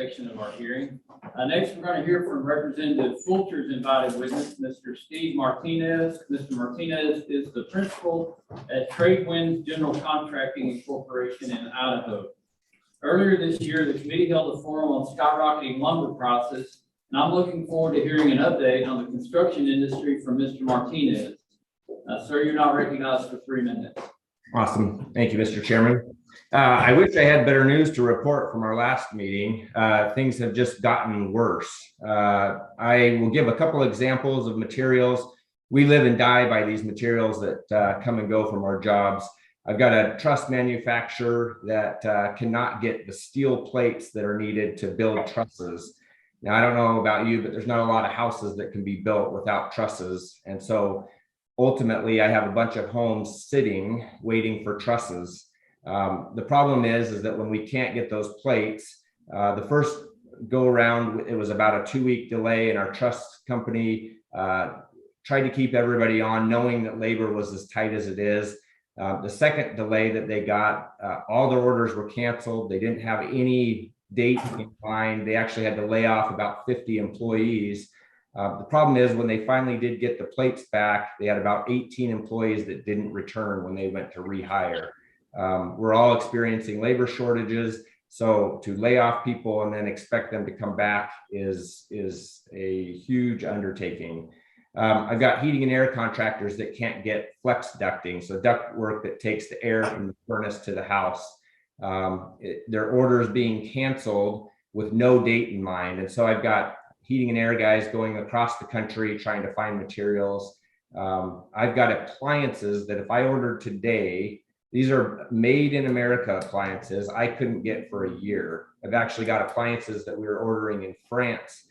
section of our hearing. Next, we're going to hear from Representative Fulcher's invited witness, Mr. Steve Martinez. Mr. Martinez is the principal at Tradewinds General Contracting Incorporation in Idaho. Earlier this year, the committee held a forum on skyrocketing lumber prices, and I'm looking forward to hearing an update on the construction industry from Mr. Martinez. Sir, you're not recognized for 3 minutes. Awesome. Thank you, Mr. Chairman. I wish I had better news to report from our last meeting. Things have just gotten worse. I will give a couple examples of materials. We live and die by these materials that come and go from our jobs. I've got a truss manufacturer that cannot get the steel plates that are needed to build trusses. Now, I don't know about you, but there's not a lot of houses that can be built without trusses. And so ultimately, I have a bunch of homes sitting, waiting for trusses. The problem is that when we can't get those plates, the first go around, it was about a 2-week delay, and our truss company tried to keep everybody on, knowing that labor was as tight as it is. The second delay that they got, all their orders were canceled. They didn't have any date in mind. They actually had to lay off about 50 employees. The problem is when they finally did get the plates back, they had about 18 employees that didn't return when they went to rehire. We're all experiencing labor shortages. So to lay off people and then expect them to come back is a huge undertaking. I've got heating and air contractors that can't get flex ducting, so duct work that takes the air from the furnace to the house. Their orders being canceled with no date in mind. And so I've got heating and air guys going across the country trying to find materials. I've got appliances that if I ordered today, these are made in America appliances, I couldn't get for a year. I've actually got appliances that we were ordering in France,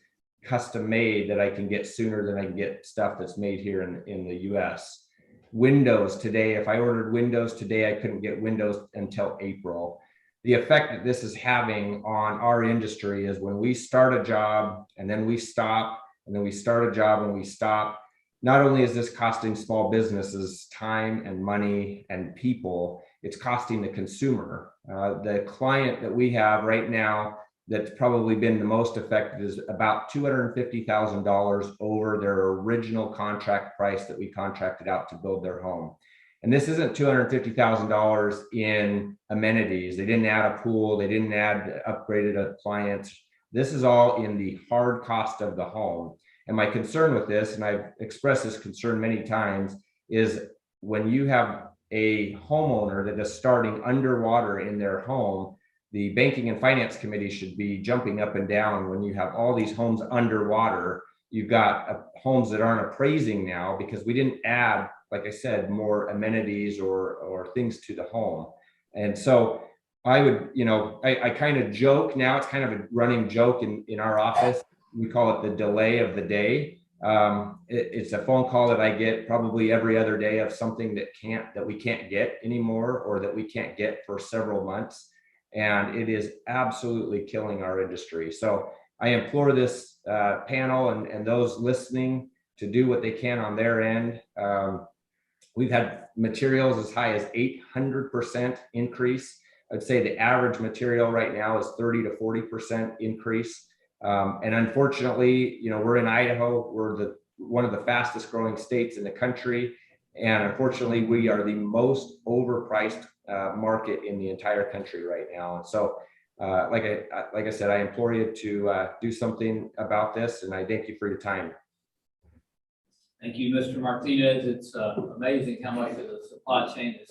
custom made, that I can get sooner than I can get stuff that's made here in the US. Windows today, if I ordered windows today, I couldn't get windows until April. The effect that this is having on our industry is when we start a job and then we stop, and then we start a job and we stop, not only is this costing small businesses time and money and people, it's costing the consumer. The client that we have right now that's probably been the most affected is about $250,000 over their original contract price that we contracted out to build their home. And this isn't $250,000 in amenities. They didn't add a pool. They didn't add upgraded appliance. This is all in the hard cost of the home. And my concern with this, and I've expressed this concern many times, is when you have a homeowner that is starting underwater in their home, the Banking and Finance Committee should be jumping up and down when you have all these homes underwater. You've got homes that aren't appraising now because we didn't add, like I said, more amenities or things to the home. And so I would, I kind of joke now, it's kind of a running joke in our office. We call it the delay of the day. It's a phone call that I get probably every other day of something that we can't get anymore, or that we can't get for several months. And it is absolutely killing our industry. So I implore this panel and those listening to do what they can on their end. We've had materials as high as 800% increase. I'd say the average material right now is 30 to 40% increase. And unfortunately, we're in Idaho. We're one of the fastest growing states in the country. And unfortunately, we are the most overpriced market in the entire country right now. And so, like I said, I implore you to do something about this, and I thank you for your time. Thank you, Mr. Martinez. It's amazing how much of the supply chain has